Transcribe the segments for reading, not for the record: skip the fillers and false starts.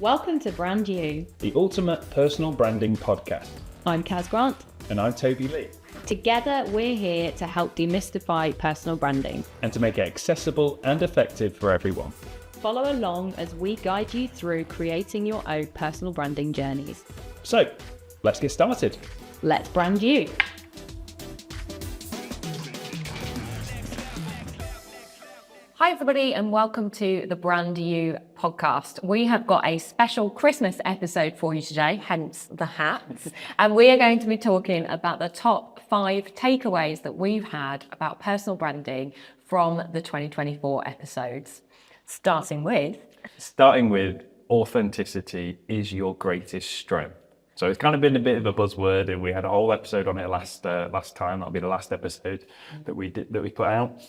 Welcome to Brand You, the ultimate personal branding podcast. I'm Kaz Grant. And I'm Toby Lee. Together, we're here to help demystify personal branding and to make it accessible and effective for everyone. Follow along as we guide you through creating your own personal branding journeys. So, let's get started. Let's brand you. Hi everybody and welcome to the Brand You podcast. We have got a special Christmas episode for you today, hence the hats. And we are going to be talking about the top 5 takeaways that we've had about personal branding from the 2024 episodes. Starting with authenticity is your greatest strength. So it's kind of been a bit of a buzzword, and we had a whole episode on it last time. That'll be the last episode that we put out.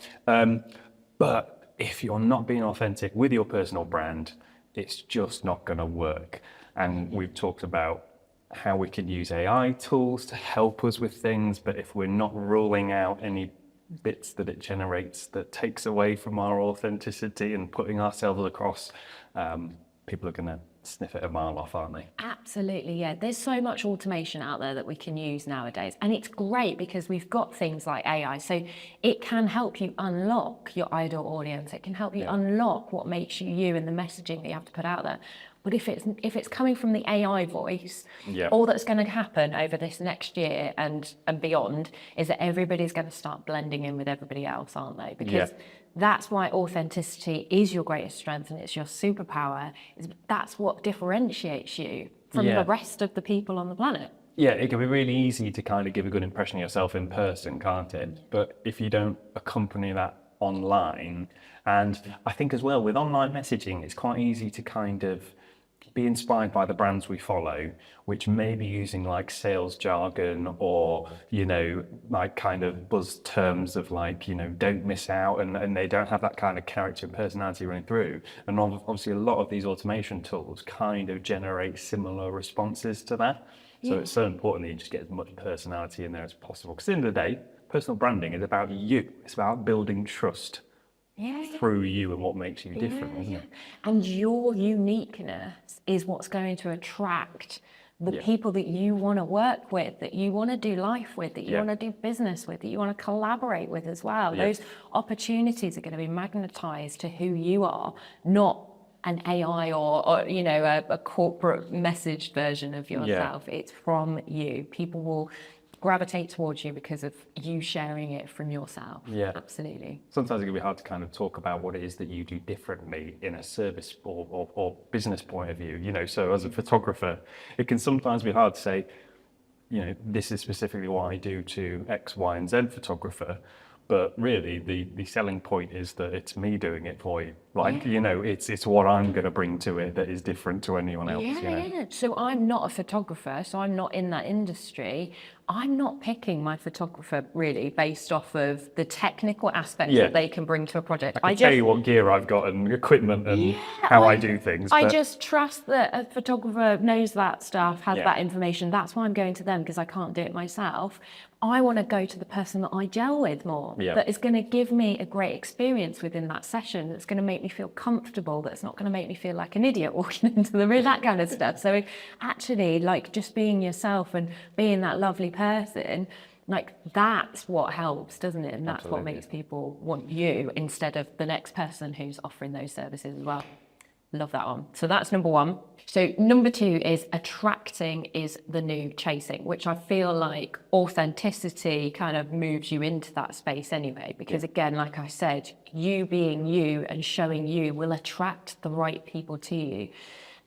But if you're not being authentic with your personal brand, it's just not going to work. And we've talked about how we can use AI tools to help us with things, but if we're not ruling out any bits that it generates that takes away from our authenticity and putting ourselves across, people are going to sniff it a mile off, aren't they? Absolutely, yeah. There's so much automation out there that we can use nowadays. And it's great because we've got things like AI. So it can help you unlock your ideal audience. It can help you unlock what makes you you and the messaging that you have to put out there. But if it's coming from the AI voice, all that's going to happen over this next year and beyond is that everybody's going to start blending in with everybody else, aren't they? Because that's why authenticity is your greatest strength and it's your superpower. That's what differentiates you from the rest of the people on the planet. Yeah, it can be really easy to kind of give a good impression of yourself in person, can't it? But if you don't accompany that online, and I think as well with online messaging, it's quite easy to kind of be inspired by the brands we follow, which may be using like sales jargon or, like kind of buzz terms of like, don't miss out. And they don't have that kind of character and personality running through. And obviously a lot of these automation tools kind of generate similar responses to that. So it's so important that you just get as much personality in there as possible. Because at the end of the day, personal branding is about you. It's about building trust. Through you and what makes you different, isn't it? And your uniqueness is what's going to attract the people that you want to work with, that you want to do life with, that you want to do business with, that you want to collaborate with as well. Those opportunities are going to be magnetized to who you are, not an AI or a corporate messaged version of yourself. It's from you. People will gravitate towards you because of you sharing it from yourself. Absolutely. Sometimes it can be hard to kind of talk about what it is that you do differently in a service or business point of view. So as a photographer, it can sometimes be hard to say, this is specifically what I do to X, Y, and Z photographer. But really, the selling point is that it's me doing it for you. It's what I'm going to bring to it that is different to anyone else. So I'm not a photographer, so I'm not in that industry. I'm not picking my photographer really based off of the technical aspects that they can bring to a project. I tell you what gear I've got and equipment and how I do things. I just trust that a photographer knows that stuff, has that information. That's why I'm going to them, because I can't do it myself. I want to go to the person that I gel with more, that is going to give me a great experience within that session, that's going to make me feel comfortable, that's not going to make me feel like an idiot walking into the room, that kind of stuff. So actually, like, just being yourself and being that lovely person, like, that's what helps, doesn't it? And that's what makes people want you instead of the next person who's offering those services as well. Love that one. So that's number 1. So number 2 is attracting is the new chasing, which I feel like authenticity kind of moves you into that space anyway. Because again, like I said, you being you and showing you will attract the right people to you.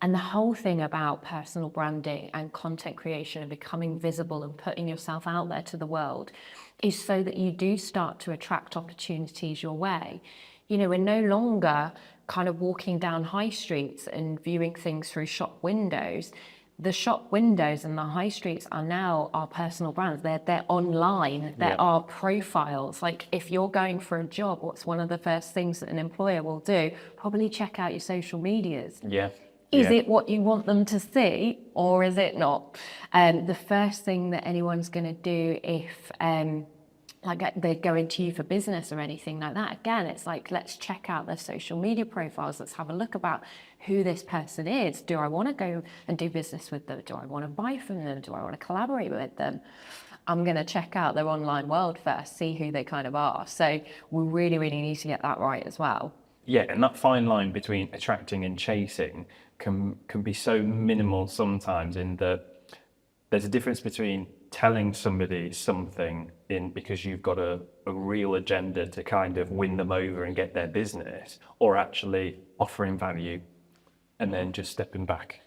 And the whole thing about personal branding and content creation and becoming visible and putting yourself out there to the world is so that you do start to attract opportunities your way. We're no longer kind of walking down high streets and viewing things through shop windows. The shop windows and the high streets are now our personal brands. They're online. There are profiles. Like, if you're going for a job, what's one of the first things that an employer will do? Probably check out your social medias. Is it what you want them to see, or is it not? The first thing that anyone's going to do if like they're going to you for business or anything like that. Again, it's like, let's check out their social media profiles. Let's have a look about who this person is. Do I want to go and do business with them? Do I want to buy from them? Do I want to collaborate with them? I'm going to check out their online world first, see who they kind of are. So we really, really need to get that right as well. Yeah, and that fine line between attracting and chasing can be so minimal sometimes, in that there's a difference between telling somebody something because you've got a real agenda to kind of win them over and get their business, or actually offering value and then just stepping back,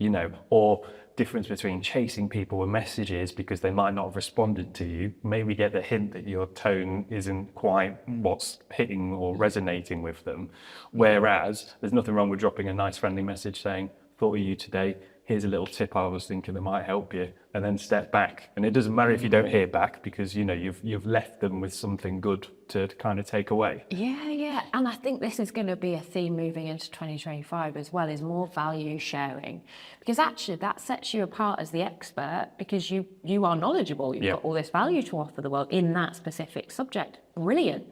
or difference between chasing people with messages because they might not have responded to you, maybe get the hint that your tone isn't quite what's hitting or resonating with them. Whereas there's nothing wrong with dropping a nice friendly message saying, thought of you today, here's a little tip I was thinking that might help you, and then step back. And it doesn't matter if you don't hear back, because you've left them with something good to kind of take away. Yeah. And I think this is going to be a theme moving into 2025 as well, is more value sharing. Because actually that sets you apart as the expert, because you are knowledgeable. You've got all this value to offer the world in that specific subject. Brilliant.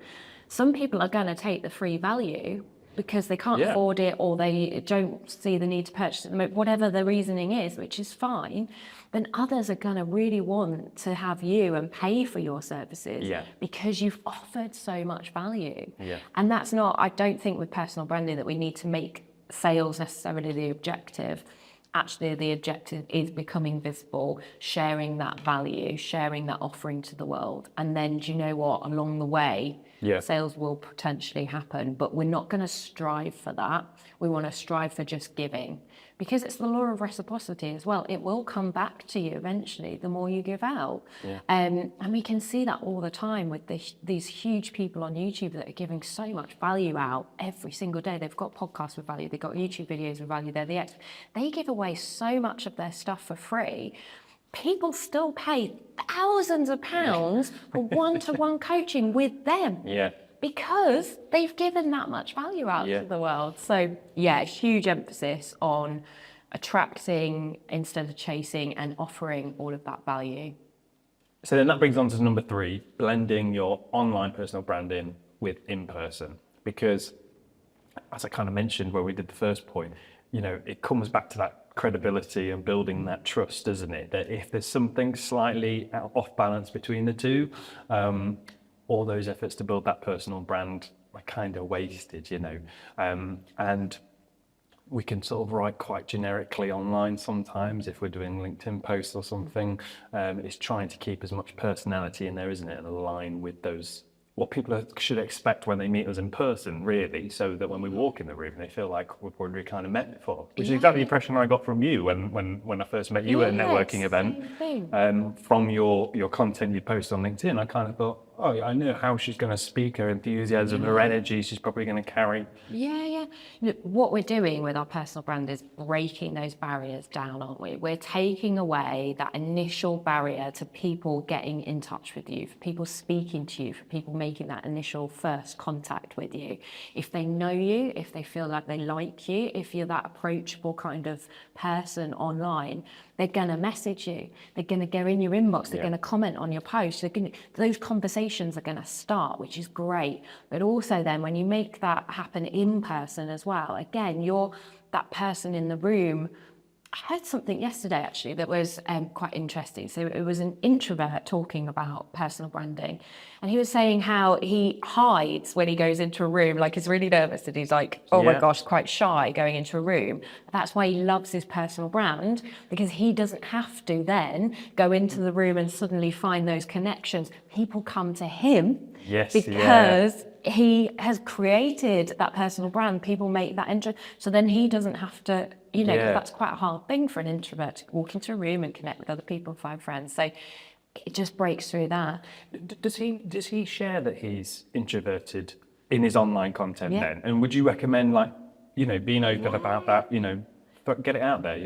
Some people are going to take the free value because they can't afford it, or they don't see the need to purchase it, whatever the reasoning is, which is fine. Then others are going to really want to have you and pay for your services because you've offered so much value. And that's not, I don't think with personal branding that we need to make sales necessarily the objective. Actually, the objective is becoming visible, sharing that value, sharing that offering to the world. And then, do you know what? Along the way, sales will potentially happen, but we're not going to strive for that. We want to strive for just giving, because it's the law of reciprocity as well. It will come back to you eventually, the more you give out. And we can see that all the time with these huge people on YouTube that are giving so much value out every single day. They've got podcasts with value, they've got YouTube videos with value, they're the expert. They give away so much of their stuff for free. People still pay thousands of pounds for one-to-one coaching with them. Because they've given that much value out to the world. So huge emphasis on attracting instead of chasing, and offering all of that value. So then that brings on to number 3, blending your online personal branding with in-person. Because as I kind of mentioned when we did the first point, it comes back to that credibility and building that trust, doesn't it? That if there's something slightly off balance between the two, all those efforts to build that personal brand are kind of wasted, and we can sort of write quite generically online sometimes if we're doing LinkedIn posts or something. It's trying to keep as much personality in there, isn't it, and align with those, what people should expect when they meet us in person, really, so that when we walk in the room, they feel like we've already kind of met before, which is exactly the impression I got from you when I first met you at a networking event. From your content you post on LinkedIn, I kind of thought, oh, I know how she's going to speak, her enthusiasm, her energy, she's probably going to carry. Look, what we're doing with our personal brand is breaking those barriers down, aren't we? We're taking away that initial barrier to people getting in touch with you, for people speaking to you, for people making that initial first contact with you. If they know you, if they feel like they like you, if you're that approachable kind of person online, they're going to message you. They're going to go in your inbox. They're going to comment on your post. Those conversations are going to start, which is great. But also then when you make that happen in person as well, again, you're that person in the room. I heard something yesterday actually that was quite interesting. So it was an introvert talking about personal branding, and he was saying how he hides when he goes into a room, like he's really nervous and he's like, oh my gosh, quite shy going into a room. That's why he loves his personal brand, because he doesn't have to then go into the room and suddenly find those connections. People come to him because he has created that personal brand. People make that intro, so then he doesn't have to, because that's quite a hard thing for an introvert, to walk into a room and connect with other people and find friends. So it just breaks through that. Does he share that he's introverted in his online content then? And would you recommend being open about that, get it out there,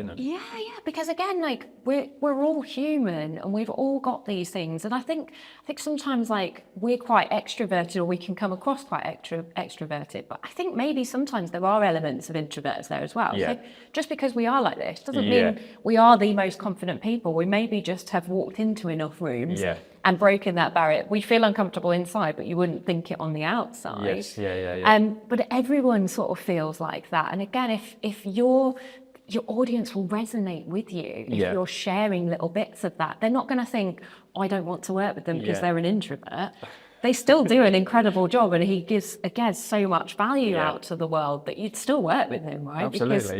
because again, like we're all human and we've all got these things, and I think sometimes like we're quite extroverted, or we can come across quite extroverted, but I think maybe sometimes there are elements of introverts there as well. So just because we are like this doesn't mean we are the most confident people. We maybe just have walked into enough rooms and broken that barrier. We feel uncomfortable inside, but you wouldn't think it on the outside. Yes, yeah. But everyone sort of feels like that. And again, if your audience will resonate with you if you're sharing little bits of that. They're not going to think, I don't want to work with them because they're an introvert. They still do an incredible job, and he gives, again, so much value out to the world that you'd still work with him, right? Absolutely, because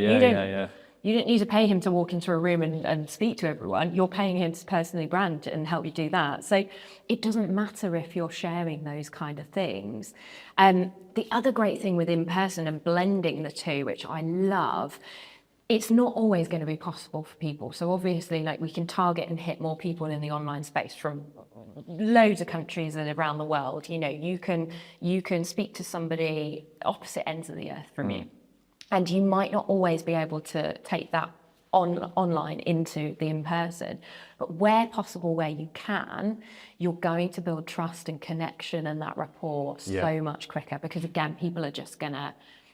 you don't need to pay him to walk into a room and speak to everyone. You're paying him to personally brand and help you do that. So it doesn't matter if you're sharing those kind of things. The other great thing with in-person and blending the two, which I love, it's not always going to be possible for people. So obviously, like, we can target and hit more people in the online space from loads of countries and around the world. You know, you can speak to somebody opposite ends of the earth from you, and you might not always be able to take that online into the in-person. But where possible, where you can, you're going to build trust and connection and that rapport so much quicker, because again, people are just going to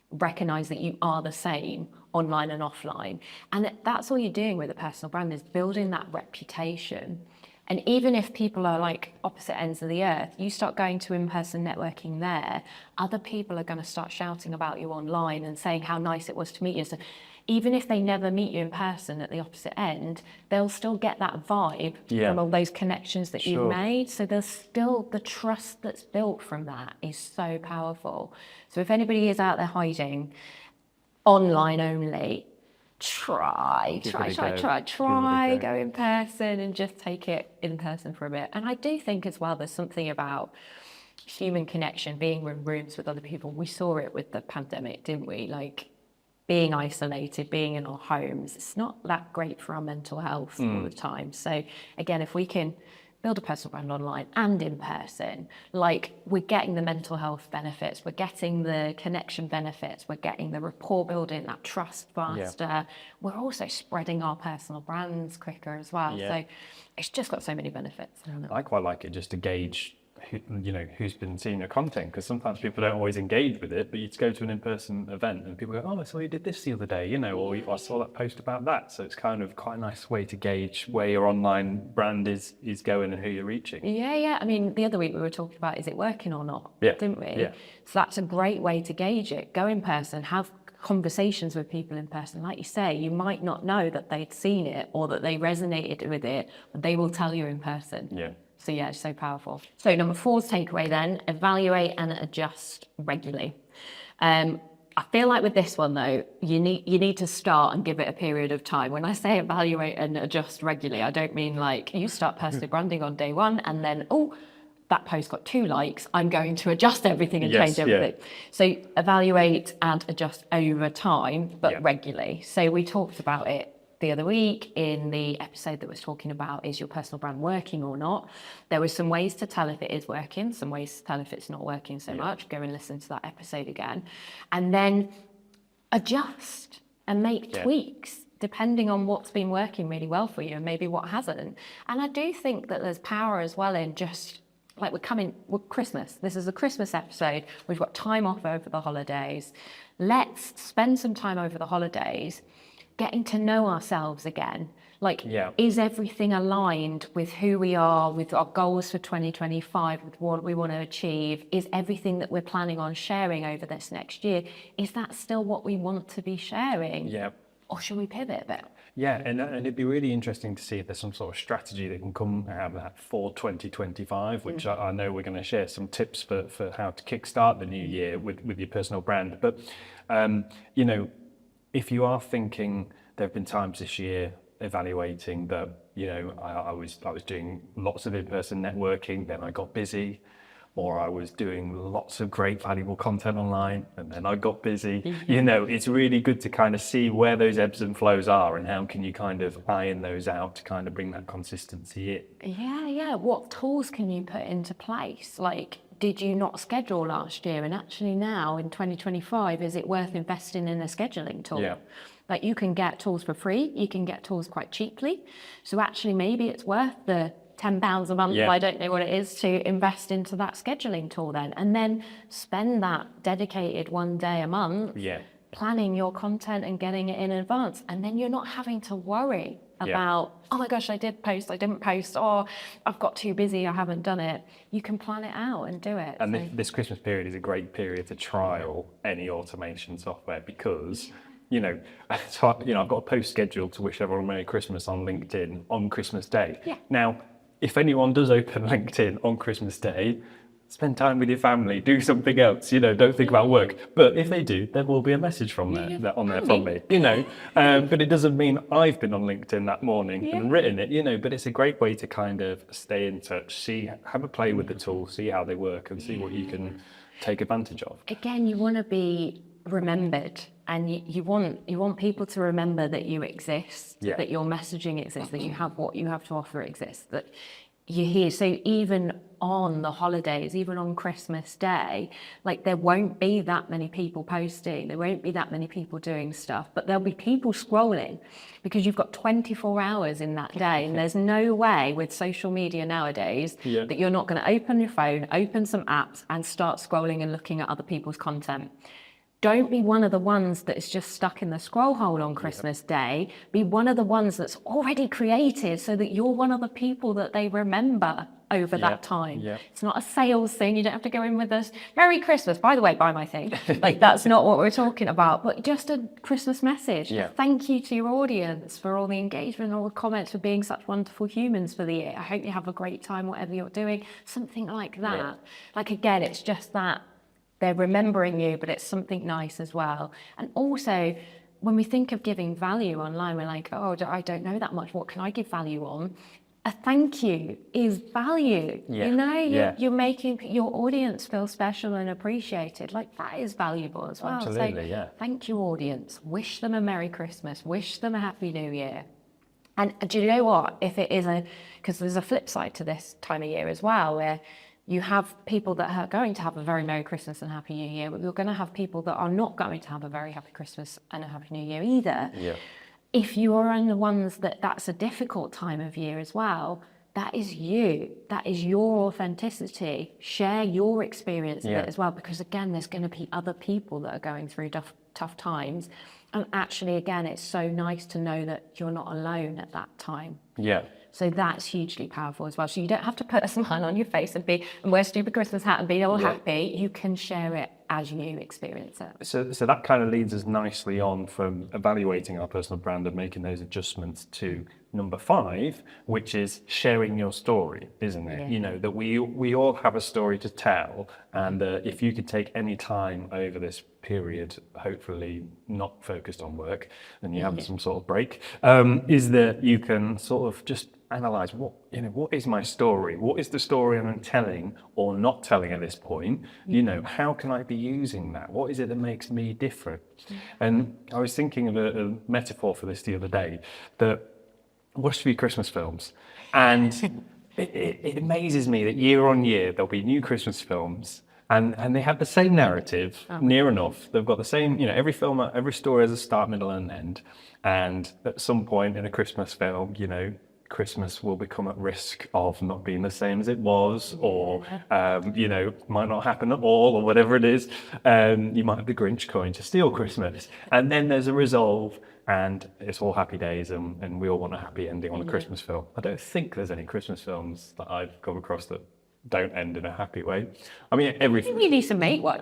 recognize that you are the same online and offline. And that's all you're doing with a personal brand, is building that reputation. And even if people are like opposite ends of the earth, you start going to in-person networking there, other people are going to start shouting about you online and saying how nice it was to meet you. So even if they never meet you in person at the opposite end, they'll still get that vibe from all those connections that you've made. So there's still the trust that's built from that is so powerful. So if anybody is out there hiding online only, try, go in person and just take it in person for a bit. And I do think as well, there's something about human connection, being in rooms with other people. We saw it with the pandemic, didn't we? Like, being isolated, being in our homes, it's not that great for our mental health all the time. So again, if we can build a personal brand online and in person, like, we're getting the mental health benefits, we're getting the connection benefits, we're getting the rapport building, that trust faster. We're also spreading our personal brands quicker as well. So it's just got so many benefits. I quite like it just to gauge who's been seeing your content, because sometimes people don't always engage with it, but you just go to an in-person event and people go, oh, I saw you did this the other day, or I saw that post about that. So it's kind of quite a nice way to gauge where your online brand is going and who you're reaching. I mean, the other week we were talking about, is it working or not, didn't we? So that's a great way to gauge it. Go in person, have conversations with people in person. Like you say, you might not know that they'd seen it or that they resonated with it, but they will tell you in person. So it's so powerful. So number 4's takeaway then, evaluate and adjust regularly. I feel like with this one though, you need to start and give it a period of time. When I say evaluate and adjust regularly, I don't mean like you start personal branding on day 1 and then, oh, that post got 2 likes, I'm going to adjust everything and change everything. So evaluate and adjust over time, but regularly. So we talked about it the other week in the episode that was talking about, is your personal brand working or not? There were some ways to tell if it is working, some ways to tell if it's not working so much. Go and listen to that episode again. And then adjust and make tweaks depending on what's been working really well for you and maybe what hasn't. And I do think that there's power as well in just, like, we're Christmas. This is a Christmas episode. We've got time off over the holidays. Let's spend some time over the holidays getting to know ourselves again. Like, is everything aligned with who we are, with our goals for 2025, with what we want to achieve? Is everything that we're planning on sharing over this next year, is that still what we want to be sharing? Or should we pivot a bit? And it'd be really interesting to see if there's some sort of strategy that can come out of that for 2025, which I know we're going to share some tips for how to kickstart the new year with your personal brand. But, if you are thinking, there have been times this year evaluating that, I was doing lots of in-person networking, then I got busy, or I was doing lots of great valuable content online and then I got busy. It's really good to kind of see where those ebbs and flows are and how can you kind of iron those out to kind of bring that consistency in. What tools can you put into place? Like, did you not schedule last year? And actually now in 2025, is it worth investing in a scheduling tool? Like, you can get tools for free, you can get tools quite cheaply. So actually maybe it's worth the £10 a month, I don't know what it is, to invest into that scheduling tool then. And then spend that dedicated 1 day a month planning your content and getting it in advance. And then you're not having to worry about, oh my gosh, I did post, I didn't post, or I've got too busy, I haven't done it. You can plan it out and do it. And this Christmas period is a great period to trial any automation software, because I've got a post scheduled to wish everyone Merry Christmas on LinkedIn on Christmas Day. Yeah. Now, if anyone does open LinkedIn on Christmas Day, spend time with your family, do something else, don't think about work. But if they do, there will be a message from there from me, but it doesn't mean I've been on LinkedIn that morning and written it, but it's a great way to kind of stay in touch, have a play with the tool, see how they work, and see what you can take advantage of. Again, you want to be remembered, and you want people to remember that you exist, that your messaging exists, that you have what you have to offer exists, that you're here. So even on the holidays, even on Christmas Day, like, there won't be that many people posting, there won't be that many people doing stuff, but there'll be people scrolling, because you've got 24 hours in that day, and there's no way with social media nowadays that you're not going to open your phone, open some apps, and start scrolling and looking at other people's content. Don't be one of the ones that is just stuck in the scroll hole on Christmas Day. Be one of the ones that's already created, so that you're one of the people that they remember over that time. It's not a sales thing. You don't have to go in with us, Merry Christmas, by the way, buy my thing. Like, that's not what we're talking about, but just a Christmas message. A thank you to your audience for all the engagement, all the comments, for being such wonderful humans for the year. I hope you have a great time, whatever you're doing. Something like that. Like, again, it's just that they're remembering you, but it's something nice as well. And also, when we think of giving value online, we're like, oh, I don't know that much. What can I give value on? A thank you is value. You're making your audience feel special and appreciated. Like, that is valuable as well. Absolutely, so, thank you, audience. Wish them a Merry Christmas. Wish them a Happy New Year. And do you know what? If it is because there's a flip side to this time of year as well, where you have people that are going to have a very Merry Christmas and Happy New Year, but you're going to have people that are not going to have a very Happy Christmas and a Happy New Year either. If you are in the ones that's a difficult time of year as well, that is you. That is your authenticity. Share your experience of it as well, because again, there's going to be other people that are going through tough times. And actually, again, it's so nice to know that you're not alone at that time. So that's hugely powerful as well. So you don't have to put a smile on your face and wear a stupid Christmas hat and be all happy. You can share it as you experience it. So that kind of leads us nicely on from evaluating our personal brand and making those adjustments to number 5, which is sharing your story, isn't it? That we all have a story to tell, and if you could take any time over this period, hopefully not focused on work, and you have some sort of break, is that you can sort of just analyze what is my story? What is the story I'm telling or not telling at this point? How can I be using that? What is it that makes me different? And I was thinking of a metaphor for this the other day, that I watched a few Christmas films, and it amazes me that year on year there'll be new Christmas films, and they have the same narrative, near enough. They've got the same, every film, every story has a start, middle, and end. And at some point in a Christmas film, Christmas will become at risk of not being the same as it was, or might not happen at all, or whatever it is. You might have the Grinch coming to steal Christmas, and then there's a resolve, and it's all happy days, and we all want a happy ending on a Christmas film. I don't think there's any Christmas films that I've come across that don't end in a happy way. I mean, we need to make one.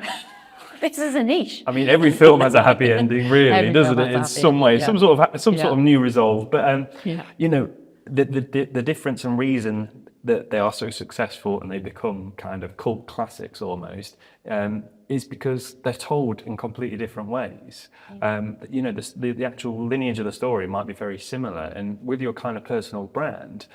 This is a niche. I mean, every film has a happy ending, really, doesn't it? In some way, some sort of new resolve. But the difference and reason that they are so successful and they become kind of cult classics almost is because they're told in completely different ways. The actual lineage of the story might be very similar, and with your kind of personal brand,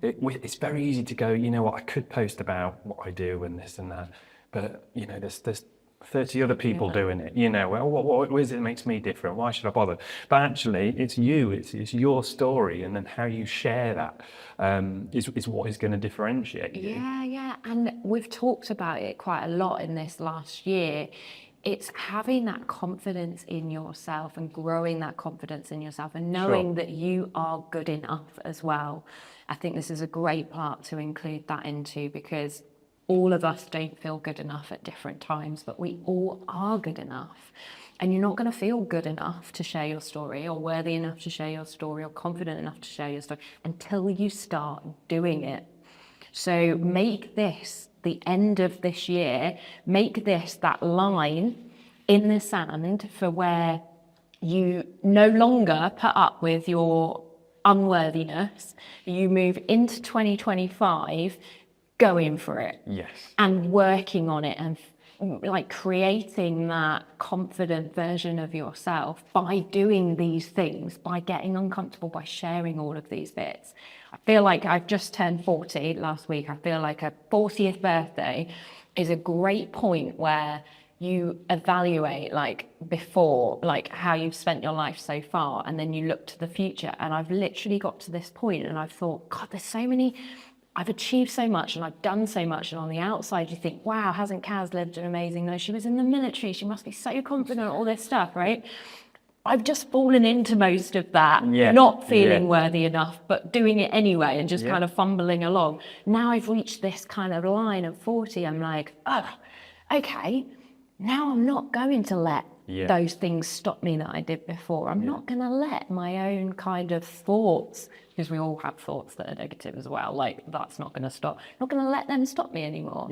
it's very easy to go, I could post about what I do and this and that, but there's 30 other people doing it. Well, what is it that makes me different? Why should I bother? But actually, it's you. It's your story, and then how you share that is what is going to differentiate you. Yeah. And we've talked about it quite a lot in this last year. It's having that confidence in yourself and growing that confidence in yourself, and knowing that you are good enough as well. I think this is a great part to include that into, because All of us don't feel good enough at different times, but we all are good enough. And you're not going to feel good enough to share your story, or worthy enough to share your story, or confident enough to share your story until you start doing it. So make this the end of this year, make this that line in the sand for where you no longer put up with your unworthiness. You move into 2025 going for it. Yes. And working on it, and like creating that confident version of yourself by doing these things, by getting uncomfortable, by sharing all of these bits. I feel like I've just turned 40 last week. I feel like a 40th birthday is a great point where you evaluate like before, like how you've spent your life so far, and then you look to the future. And I've literally got to this point and I've thought, God, there's so many, I've achieved so much and I've done so much. And on the outside, you think, wow, hasn't Kaz lived an amazing life? She was in the military. She must be so confident, all this stuff, right? I've just fallen into most of that, not feeling worthy enough, but doing it anyway and just kind of fumbling along. Now I've reached this kind of line of 40. I'm like, oh, okay, now I'm not going to let those things stop me that I did before. I'm not going to let my own kind of thoughts, because we all have thoughts that are negative as well, like that's not going to stop. I'm not going to let them stop me anymore.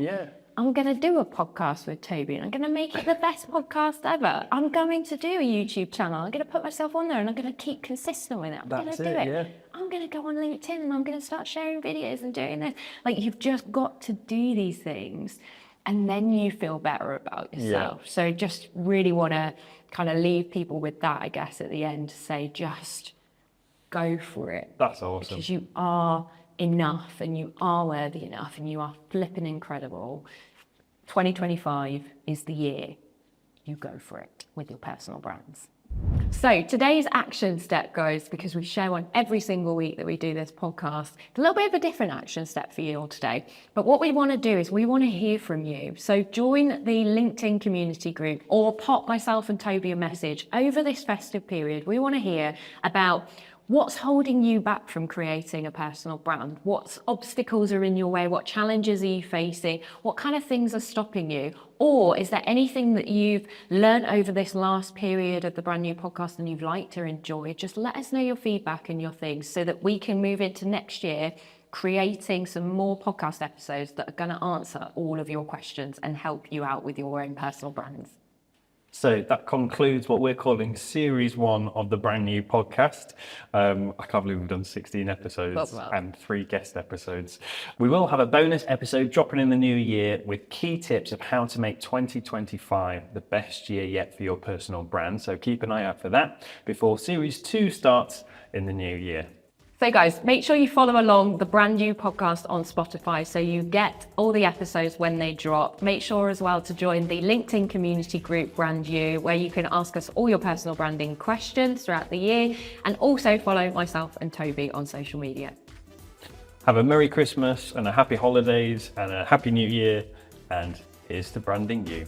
I'm going to do a podcast with Toby and I'm going to make it the best podcast ever. I'm going to do a YouTube channel. I'm going to put myself on there and I'm going to keep consistent with it. I'm going to do it. I'm going to go on LinkedIn and I'm going to start sharing videos and doing this. Like, you've just got to do these things and then you feel better about yourself. So just really want to kind of leave people with that, I guess, at the end, to say, just go for it. That's awesome. Because you are enough and you are worthy enough and you are flipping incredible. 2025 is the year you go for it with your personal brands. So today's action step, guys, because we share one every single week that we do this podcast, a little bit of a different action step for you all today. But what we want to do is we want to hear from you. So join the LinkedIn community group or pop myself and Toby a message over this festive period. We want to hear about what's holding you back from creating a personal brand? What obstacles are in your way? What challenges are you facing? What kind of things are stopping you? Or is there anything that you've learned over this last period of the brand new podcast and you've liked or enjoyed? Just let us know your feedback and your things so that we can move into next year creating some more podcast episodes that are going to answer all of your questions and help you out with your own personal brands. So that concludes what we're calling Series 1 of the brand new podcast. I can't believe we've done 16 episodes and 3 guest episodes. We will have a bonus episode dropping in the new year with key tips of how to make 2025 the best year yet for your personal brand. So keep an eye out for that before Series 2 starts in the new year. So guys, make sure you follow along the brand new podcast on Spotify so you get all the episodes when they drop. Make sure as well to join the LinkedIn community group Brand You, where you can ask us all your personal branding questions throughout the year, and also follow myself and Toby on social media. Have a Merry Christmas and a Happy Holidays and a Happy New Year, and here's to branding you.